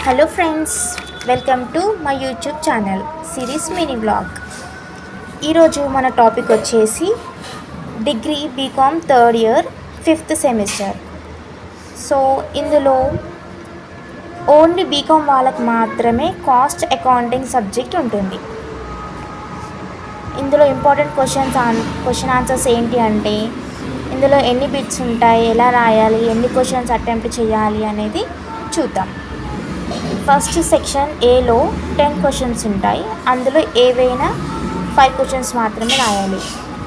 Hello friends, welcome to my YouTube channel series mini blog. ఈరోజు మన topic వచ్చేసి degree BCom third year 5th semester. So ఇందులో only BCom వాళ్ళకి మాత్రమే cost accounting subject ఉంటుంది. ఇందులో ఇంపార్టెంట్ క్వశ్చన్ ఆన్సర్స్ ఏంటి అంటే, ఇందులో ఎన్ని బిట్స్ ఉంటాయి, ఎలా రాయాలి, ఎన్ని క్వశ్చన్స్ అటెంప్ట్ చేయాలి అనేది చూద్దాం. ఫస్ట్ సెక్షన్ ఏలో 10 క్వశ్చన్స్ ఉంటాయి. అందులో ఏవైనా 5 క్వశ్చన్స్ మాత్రమే రాయాలి.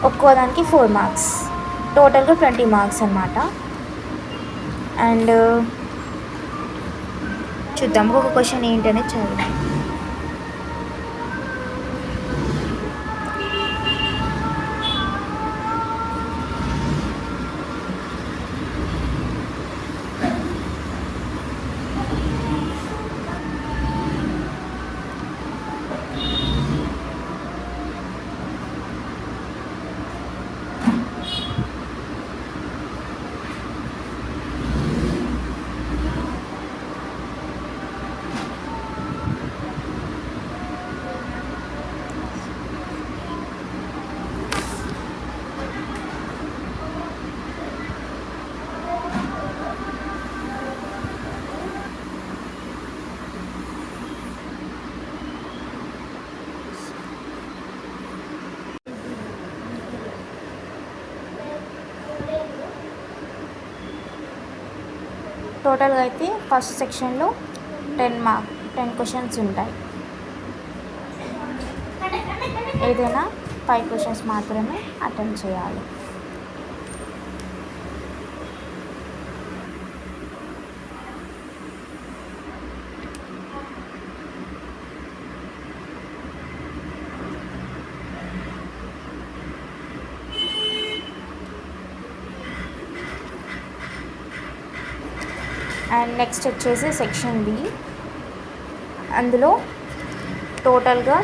ఒక్కోదానికి 4 మార్క్స్, టోటల్గా 20 మార్క్స్ అన్నమాట. అండ్ చూద్దాం ఒక్కొక్క క్వశ్చన్ ఏంటనేది చదువుదాం. టోటల్గా అయితే ఫస్ట్ సెక్షన్లో 10 క్వశ్చన్స్ ఉంటాయి. ఏదైనా 5 క్వశ్చన్స్ మాత్రమే అటెంప్ట్ చేయాలి. అండ్ నెక్స్ట్ వచ్చేసి సెక్షన్ బి. అందులో టోటల్గా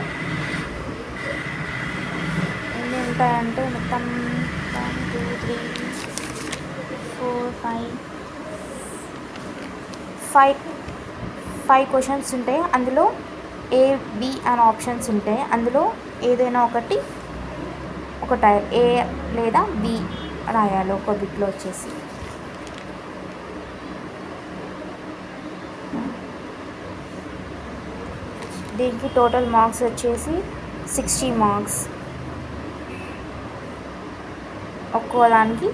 ఎన్ని ఉంటాయంటే మొత్తం 1 2 3 4 5 క్వశ్చన్స్ ఉంటాయి. అందులో ఏ బి అని ఆప్షన్స్ ఉంటాయి. అందులో ఏదైనా ఒక టైప్ ఏ లేదా బి రాయాలి ఒక బిట్లో వచ్చేసి. దీనికి టోటల్ మార్క్స్ వచ్చేసి 60 మార్క్స్. ఒక్కోదానికి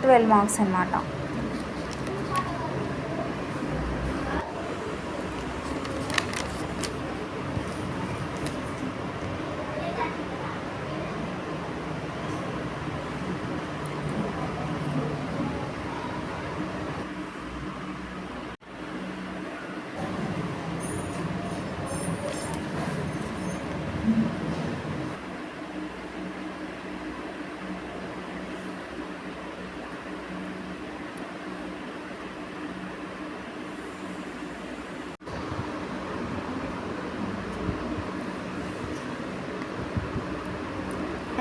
12 మార్క్స్ అన్నమాట.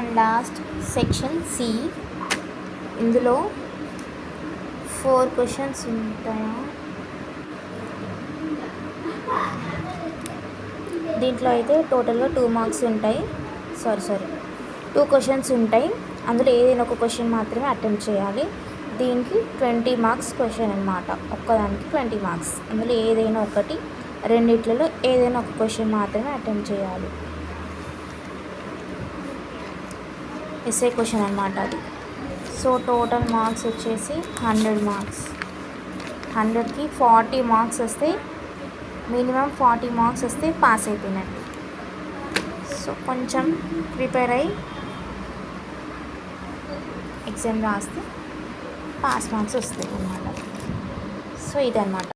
And last section C. ఇందులో 4 క్వశ్చన్స్ ఉంటాయా? దీంట్లో అయితే టోటల్గా 2 మార్క్స్ ఉంటాయి. సారీ 2 క్వశ్చన్స్ ఉంటాయి. అందులో ఏదైనా ఒక క్వశ్చన్ మాత్రమే అటెంప్ట్ చేయాలి. దీనికి 20 మార్క్స్ క్వశ్చన్ అన్నమాట. ఒక్కదానికి 20 మార్క్స్. అందులో ఏదైనా ఒకటి, రెండిట్లలో ఏదైనా ఒక క్వశ్చన్ మాత్రమే అటెంప్ట్ చేయాలి. ఎస్ఏ క్వశ్చన్ అన్నమాట అది. సో టోటల్ మార్క్స్ వచ్చేసి 100 మార్క్స్. 100కి 40 మార్క్స్ వస్తే, మినిమం 40 మార్క్స్ వస్తే పాస్ అయిపోయినట్టు. సో కొంచెం ప్రిపేర్ అయ్యి ఎగ్జామ్ రాస్తే పాస్ మార్క్స్ వస్తాయి అన్నమాట. సో ఇదన్నమాట.